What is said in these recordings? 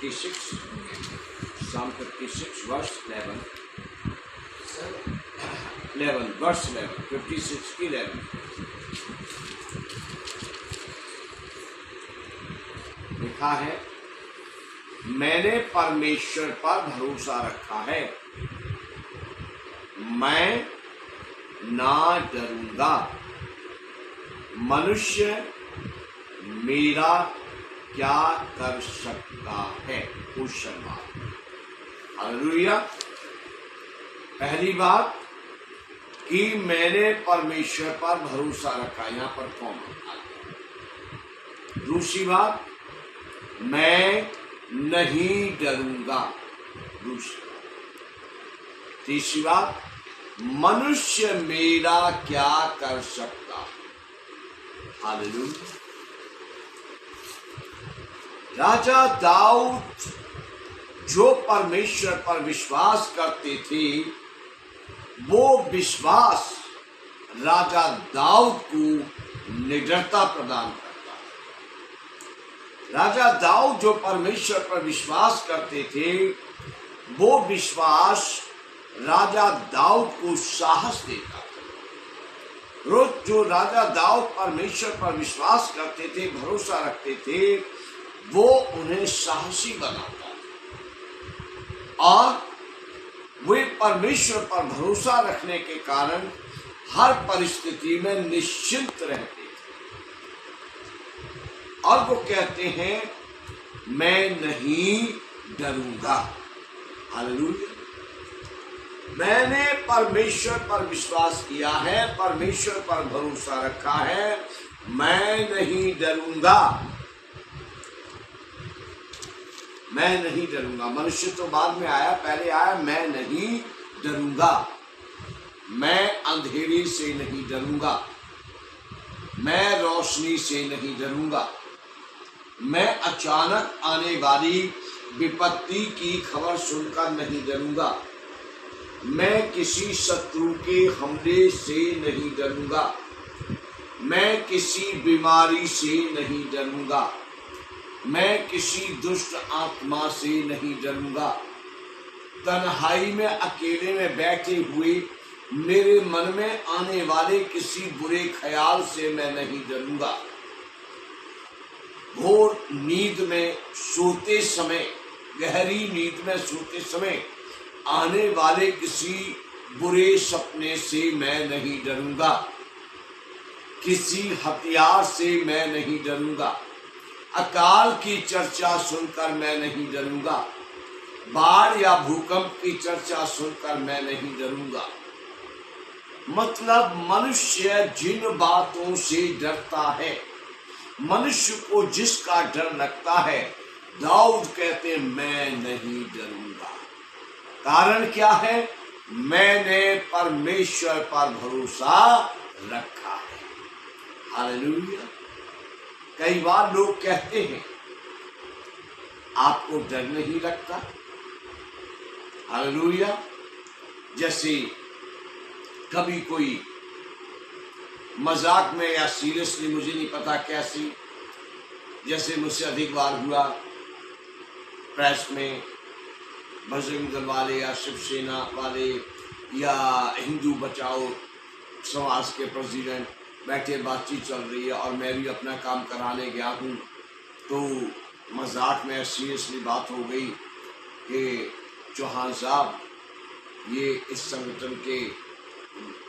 56, Psalm 56, verse 11, verse 11, 56 की 11 लिखा है, मैंने परमेश्वर पर भरोसा रखा है, मैं ना डरूंगा। मनुष्य मेरा क्या कर सकता है? Question mark. हालेलुया। पहली बात कि मैंने परमेश्वर पर भरोसा रखा, यहां पर कौन आ गया। दूसरी बात, मैं नहीं डरूंगा। दूसरी बात। तीसरी बात, मनुष्य मेरा क्या कर सकता है? हालेलुया। राजा दाऊद जो परमेश्वर पर विश्वास करते थे, वो विश्वास राजा दाऊद को निडरता प्रदान करता है। राजा दाऊद जो परमेश्वर पर विश्वास करते थे, वो विश्वास राजा दाऊद को साहस देता था। रोज जो राजा दाऊद परमेश्वर पर विश्वास करते थे, भरोसा रखते थे, वो उन्हें साहसी बनाता और वे परमेश्वर पर भरोसा रखने के कारण हर परिस्थिति में निश्चिंत रहते थे। और वो कहते हैं, मैं नहीं डरूंगा। हालेलुया। मैंने परमेश्वर पर विश्वास किया है, परमेश्वर पर भरोसा रखा है, मैं नहीं डरूंगा। मैं नहीं डरूंगा। मनुष्य तो बाद में आया, पहले आया मैं नहीं डरूंगा। मैं अंधेरे से नहीं डरूंगा, मैं रोशनी से नहीं डरूंगा, मैं अचानक आने वाली विपत्ति की खबर सुनकर नहीं डरूंगा, मैं किसी शत्रु के हमले से नहीं डरूंगा, मैं किसी बीमारी से नहीं डरूंगा, मैं किसी दुष्ट आत्मा से नहीं डरूंगा, तन्हाई में अकेले में बैठे हुए मेरे मन में आने वाले किसी बुरे ख्याल से मैं नहीं डरूंगा, घोर नींद में सोते समय, गहरी नींद में सोते समय आने वाले किसी बुरे सपने से मैं नहीं डरूंगा, किसी हथियार से मैं नहीं डरूंगा, अकाल की चर्चा सुनकर मैं नहीं डरूंगा, बाढ़ या भूकंप की चर्चा सुनकर मैं नहीं डरूंगा। मतलब मनुष्य जिन बातों से डरता है, मनुष्य को जिसका डर लगता है, दाऊद कहते मैं नहीं डरूंगा। कारण क्या है? मैंने परमेश्वर पर भरोसा रखा है। हालेलुया। कई बार लोग कहते हैं, आपको डर नहीं लगता? हालेलुया। जैसे कभी कोई मजाक में या सीरियसली, मुझे नहीं पता कैसी, जैसे मुझसे अधिक बार हुआ, प्रेस में बजरंग दल वाले या शिवसेना वाले या हिंदू बचाओ समाज के प्रेसिडेंट बैठे, बातचीत चल रही है और मैं भी अपना काम कराने गया हूँ, तो मजाक में सीरियसली बात हो गई कि चौहान साहब ये इस संगठन के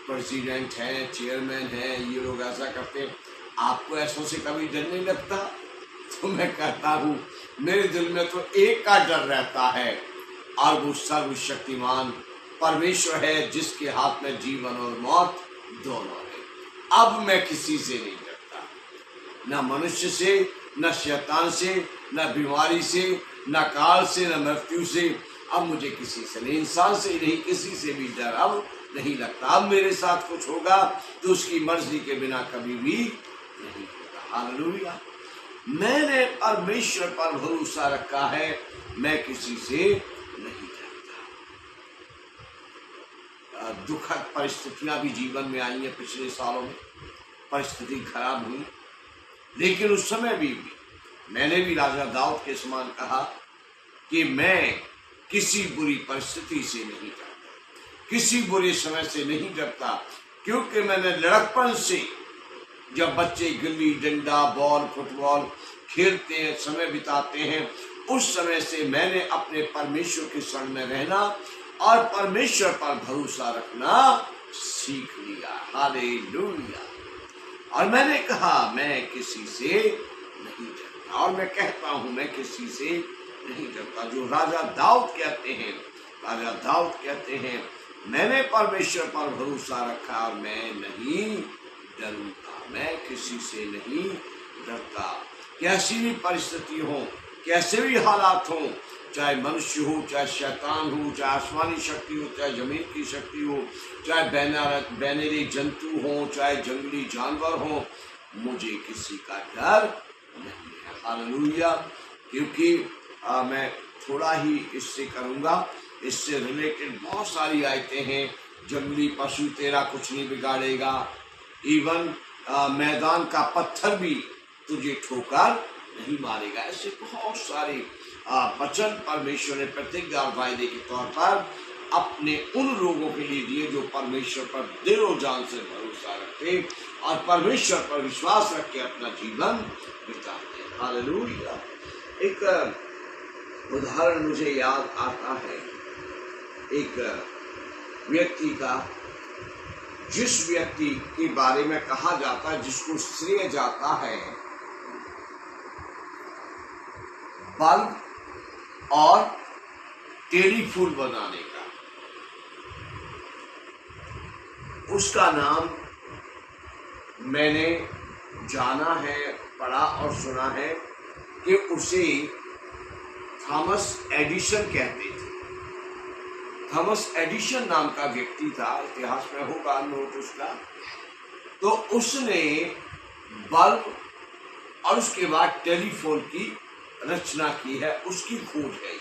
प्रेसिडेंट हैं, चेयरमैन हैं, ये लोग ऐसा करते हैं, आपको ऐसों से कभी डर नहीं लगता? तो मैं कहता हूँ, मेरे दिल में तो एक का डर रहता है, और वो सर्वशक्तिमान परमेश्वर है, जिसके हाथ में जीवन और मौत दोनों है। अब मैं किसी से नहीं डरता, न मनुष्य से, न शैतान से, न बीमारी से, न काल से, न मृत्यु से। अब मुझे किसी से नहीं, इंसान से नहीं, किसी से भी डर अब नहीं लगता। अब मेरे साथ कुछ होगा तो उसकी मर्जी के बिना कभी भी नहीं होगा। हालेलुया। मैंने परमेश्वर पर भरोसा रखा है, मैं किसी से नहीं डरता। दुखद परिस्थितियां भी जीवन में आई हैं, पिछले सालों में परिस्थिति खराब हुई, लेकिन उस समय भी मैंने भी राजा दाऊद के समान कहा, कि मैं किसी बुरी परिस्थिति से नहीं डरता, किसी बुरे समय से नहीं डरता, क्योंकि मैंने लड़कपन से, जब बच्चे गिल्ली डंडा बॉल फुटबॉल खेलते हैं, समय बिताते हैं, उस समय से मैंने अपने परमेश्वर के शरण में रहना और परमेश्वर पर भरोसा रखना सीख लिया। हालेलुया। और मैंने कहा मैं किसी से नहीं डरता, और मैं कहता हूं मैं किसी से नहीं डरता। जो राजा दाऊद कहते हैं, राजा दाऊद कहते हैं, मैंने परमेश्वर पर भरोसा रखा और मैं नहीं डरूंगा, मैं किसी से नहीं डरता। कैसी भी परिस्थिति हो, कैसे भी हालात हो, चाहे मनुष्य हो, चाहे शैतान हो, चाहे आसमानी शक्ति हो, चाहे जमीन की शक्ति हो, चाहे बैनरी जंतु हो, चाहे जंगली जानवर हो, मुझे किसी का डर नहीं है। हालेलुया। क्योंकि मैं थोड़ा ही इससे करूँगा, इससे रिलेटेड बहुत सारी आयतें हैं। जंगली पशु तेरा कुछ नहीं बिगाड़ेगा, इवन मैदान का पत्थर भी तुझे ठोकर नहीं मारेगा। ऐसे बहुत सारे वचन परमेश्वर ने प्रतिज्ञा और वायदे के तौर पर अपने उन लोगों के लिए दिए जो परमेश्वर पर दिलो जान से भरोसा रखते और परमेश्वर पर विश्वास रख के अपना जीवन बिताते हैं। हालेलुया। एक उदाहरण मुझे याद आता है, एक व्यक्ति का, जिस व्यक्ति के बारे में कहा जाता है, जिसको श्रेय जाता है बल्ब और टेलीफोन बनाने का। उसका नाम मैंने जाना है, पढ़ा और सुना है कि उसे थॉमस एडिसन कहते थे। थॉमस एडिसन नाम का व्यक्ति था, इतिहास में होगा नोट उसका। तो उसने बल्ब और उसके बाद टेलीफोन की रचना की है, उसकी खोज है।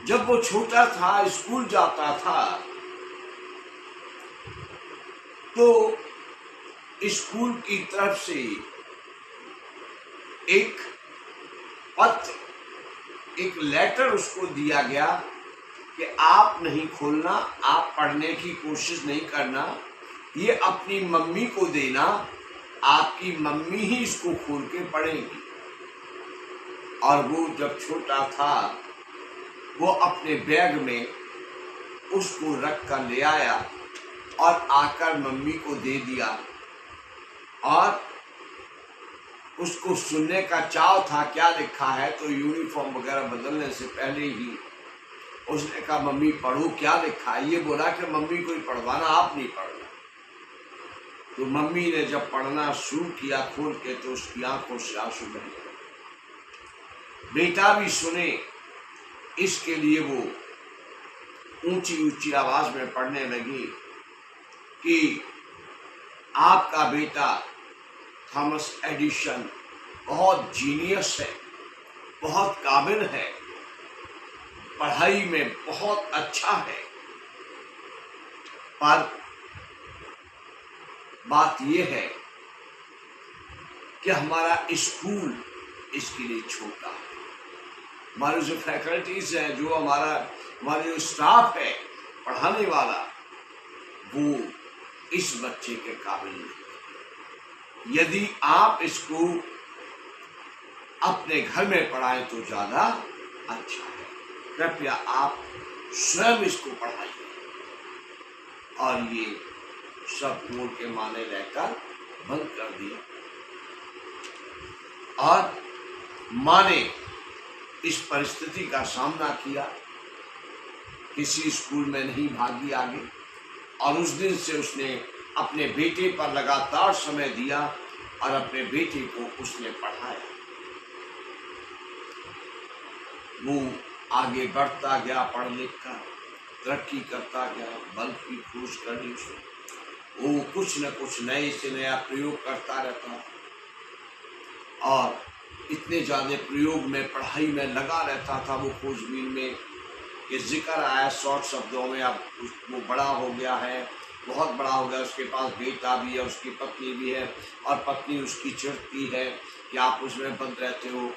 जब वो छोटा था, स्कूल जाता था, तो स्कूल की तरफ से एक पत्र, एक लेटर उसको दिया गया कि आप नहीं खोलना, आप पढ़ने की कोशिश नहीं करना, ये अपनी मम्मी को देना, आपकी मम्मी ही इसको खोल के पढ़ेंगी। और वो जब छोटा था, वो अपने बैग में उसको रख कर ले आया और आकर मम्मी को दे दिया। और उसको सुनने का चाव था क्या लिखा है, तो यूनिफॉर्म वगैरह बदलने से पहले ही उसने कहा मम्मी पढ़ो क्या लिखा है। ये बोला कि मम्मी को ही पढ़वाना, आप नहीं पढ़ना। तो मम्मी ने जब पढ़ना शुरू किया खोल के, तो उसकी आंखों से आंसू बह गए। बेटा भी सुने, इसके लिए वो ऊंची ऊंची आवाज में पढ़ने लगी कि आपका बेटा थॉमस एडिसन बहुत जीनियस है, बहुत काबिल है, पढ़ाई में बहुत अच्छा है, पर बात यह है कि हमारा स्कूल इसके लिए छोटा है। हमारे जो फैकल्टीज हैं, जो हमारा जो स्टाफ है पढ़ाने वाला, वो इस बच्चे के काबिल नहीं। यदि आप इसको अपने घर में पढ़ाएं तो ज्यादा अच्छा है। कृपया आप स्वयं इसको पढ़ाइए। और ये सब बोल के माने रहकर बंद कर दिया। और माने इस परिस्थिति का सामना किया, किसी स्कूल में नहीं भागी आगे, और उस दिन से उसने अपने बेटे पर लगातार समय दिया और अपने बेटे को उसने पढ़ाया। वो आगे बढ़ता गया, पढ़ लिख कर तरक्की करता गया, बल्ब की खोज कर ली उसने। वो कुछ न कुछ नए से नया प्रयोग करता रहता और इतने ज्यादा प्रयोग में, पढ़ाई में लगा रहता था वो खोजबीन में कि जिक्र आया शॉर्ट शब्दों में, अब वो बड़ा हो गया है, बहुत बड़ा हो गया, उसके पास बेटा भी है, उसकी पत्नी भी है, और पत्नी उसकी चिढ़ती है कि आप उसमें बंद रहते हो।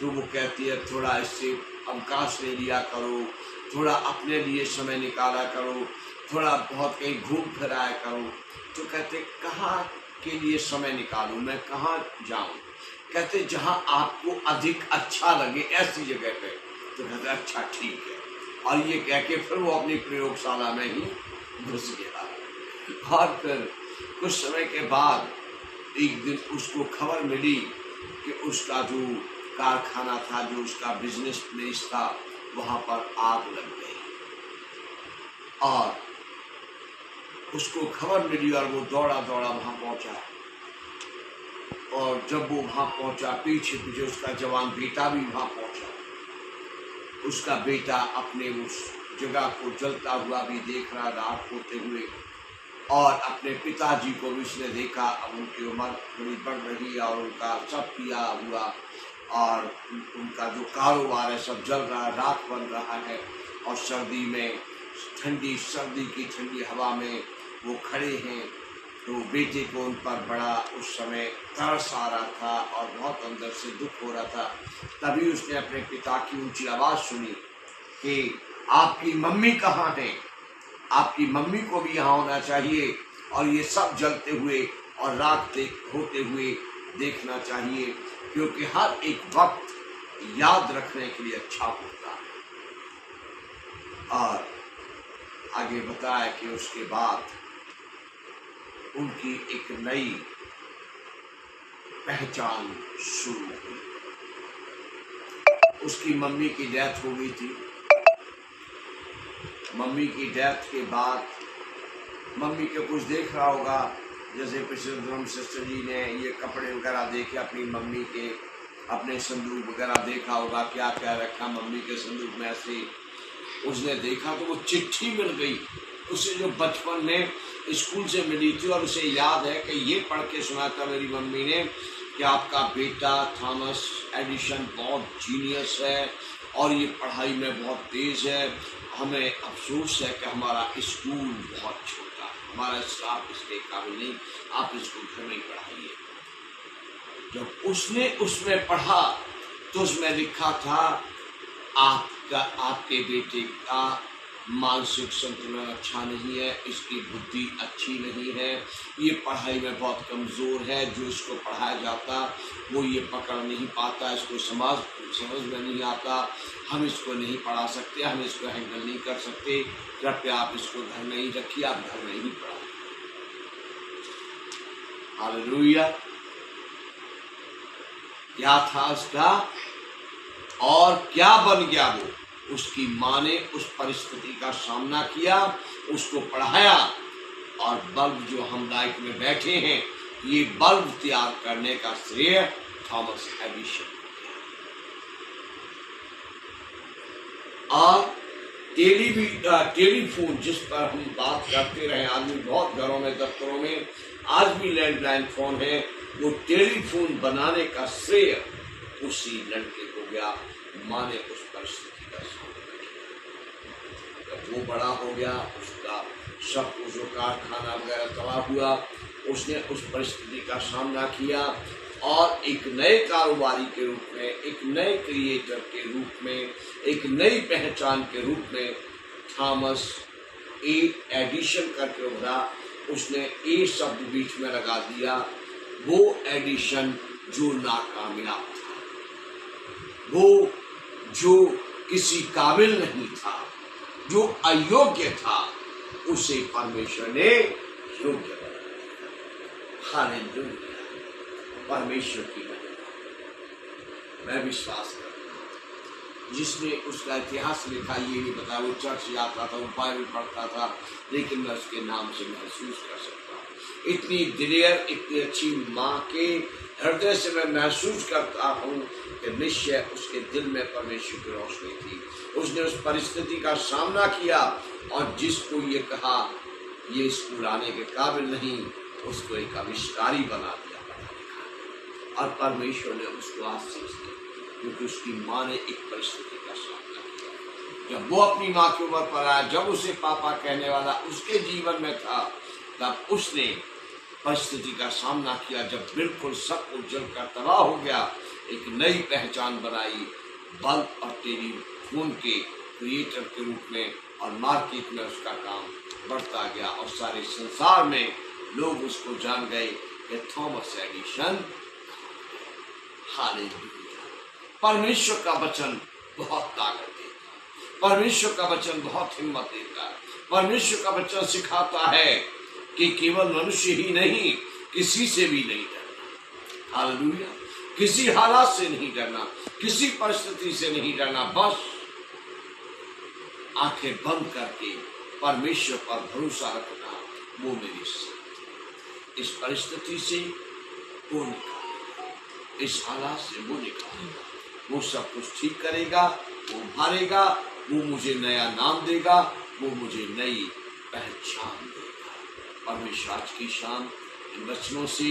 तो वो कहती है थोड़ा इससे अवकाश ले लिया करो, थोड़ा अपने लिए समय निकाला करो, थोड़ा बहुत कहीं घूम फिर आया करो। तो कहते कहाँ के लिए समय निकालूं, मैं कहाँ जाऊं? कहते जहाँ आपको अधिक अच्छा लगे ऐसी जगह पे। तो कहते अच्छा ठीक है, और ये कह के फिर वो अपनी प्रयोगशाला में ही घुस गया। और फिर कुछ समय के बाद एक दिन उसको खबर मिली कि उसका जो कारखाना था, जो उसका बिजनेस प्लेस था, वहां पर आग लग गई। और उसको खबर मिली और वो दौड़ा दौड़ा वहां पहुंचा। और जब वो वहां पहुंचा, पीछे पीछे उसका जवान बेटा भी वहां पहुंचा। उसका बेटा अपने उस जगह को जलता हुआ भी देख रहा, राख होते हुए, और अपने पिताजी को भी उसने देखा। अब उनकी उम्र थोड़ी बढ़ रही और उनका सब किया हुआ, और उनका जो कारोबार है सब जल रहा, राख बन रहा है। और सर्दी में सर्दी की ठंडी हवा में वो खड़े हैं। तो बेटे को उन पर बड़ा उस समय तरस आ रहा था और बहुत अंदर से दुख हो रहा था। तभी उसने अपने पिता की ऊंची आवाज़ सुनी कि आपकी मम्मी कहाँ है? आपकी मम्मी को भी यहाँ होना चाहिए, और ये सब जलते हुए और राख होते हुए देखना चाहिए, क्योंकि हर एक वक्त याद रखने के लिए अच्छा होता है। और आगे बताया कि उसके बाद उनकी एक नई पहचान शुरू हुई। उसकी मम्मी की डेथ हो गई थी। मम्मी की डेथ के बाद मम्मी के कुछ देख रहा होगा, जैसे पिछले दिनों सिस्टर जी ने ये कपड़े वगैरह देखे अपनी मम्मी के, अपने संदूक वगैरह देखा होगा, क्या क्या रखा मम्मी के संदूक में। ऐसे उसने देखा तो वो चिट्ठी मिल गई उसे, जो बचपन में स्कूल से मिली थी। और उसे याद है कि ये पढ़ के सुना था मेरी मम्मी ने कि आपका बेटा थॉमस एडिसन बहुत जीनियस है और ये पढ़ाई में बहुत तेज है। हमें अफसोस है कि हमारा स्कूल बहुत छोटा है, हमारा स्टाफ इसके काबिल नहीं, आप इसको घर में ही पढ़ाइए। जब उसने उसमें पढ़ा तो उसमें लिखा था आपके बेटे का मानसिक संतुलन अच्छा नहीं है, इसकी बुद्धि अच्छी नहीं है, ये पढ़ाई में बहुत कमज़ोर है, जो इसको पढ़ाया जाता वो ये पकड़ नहीं पाता, इसको समझ में नहीं आता, हम इसको नहीं पढ़ा सकते, हम इसको हैंडल नहीं कर सकते, कृपया आप इसको घर में ही रखिए, आप घर में ही पढ़ाइए। हालेलुया। क्या था उसका और क्या बन गया वो? उसकी माँ ने उस परिस्थिति का सामना किया, उसको पढ़ाया, और बल्ब जो हम लाइट में बैठे हैं, ये बल्ब तैयार करने का श्रेय थॉमस एडिसन को गया। और टेलीफोन जिस पर हम बात करते रहे, आदमी बहुत घरों में दफ्तरों में आज भी लैंडलाइन फोन है, वो टेलीफोन बनाने का श्रेय उसी लड़के को गया। माँ ने उस परिस्थिति का सामना किया। जब वो बड़ा हो गया, उसका सब कुछ जो कारखाना वगैरह तबाह हुआ, उसने उस परिस्थिति का सामना किया और एक नए कारोबारी के रूप में, एक नए क्रिएटर के रूप में, एक नई पहचान के रूप में थॉमस एडिसन करके उभरा। उसने ए शब्द बीच में लगा दिया, वो एडिशन जो नाकामयाब था, वो जो किसी काबिल नहीं था, जो अयोग्य था, उसे परमेश्वर ने योग्य बनाया। हालेलुया। परमेश्वर की महिमा। मैं विश्वास करता हूँ जिसने उसका इतिहास लिखा, ये नहीं पता वो चर्च जाता था, वो बाइबल पढ़ता था, लेकिन मैं उसके नाम से महसूस कर सकता हूँ। इतनी दिलेर, इतनी अच्छी माँ के हृदय से मैं महसूस करता हूँ कि निश्चय उसके दिल में परमेश्वर की रोशनी थी। उसने उस परिस्थिति का सामना किया और जिसको ये कहा ये स्कूल आने के काबिल नहीं, उसको एक आविष्कारी बना दिया और परमेश्वर ने उसको आशीष दी, क्योंकि उसकी माँ ने एक परिस्थिति का सामना किया। जब वो अपनी माँ की उम्र पर आया, जब उसे पापा कहने वाला उसके जीवन में था, तब उसने परिस्थिति का सामना किया। जब बिल्कुल सब कुछ जलकर तबाह हो गया, एक नई पहचान बनाई, बल्ब और टेलीफोन के क्रिएटर के रूप में, और मार्केट में उसका काम बढ़ता गया और सारे संसार में लोग उसको जान गए कि थॉमस एडिसन। हालेलुया। परमेश्वर का वचन बहुत ताकत देता, परमेश्वर का वचन बहुत हिम्मत देता है। परमेश्वर का वचन सिखाता है कि केवल मनुष्य ही नहीं, किसी से भी नहीं डरना। हालेलुया। किसी हालात से नहीं डरना, किसी परिस्थिति से नहीं डरना, बस आंखें बंद करके परमेश्वर पर भरोसा रखना। वो मेरी शक्ति, इस परिस्थिति से वो निकालेगा, इस हालात से वो निकालेगा, वो सब कुछ ठीक करेगा, वो उभारेगा, वो मुझे नया नाम देगा, वो मुझे नई पहचान देगा। परमेश्वर आज की शाम इन वचनों से,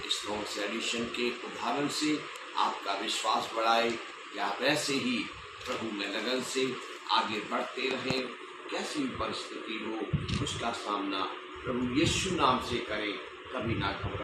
इस थॉमस एडिसन के उदाहरण से आपका विश्वास बढ़ाए कि आप ऐसे ही प्रभु में लगन से आगे बढ़ते रहें। कैसी भी परिस्थिति हो, उसका सामना प्रभु यीशु नाम से करें, कभी ना घबराएं।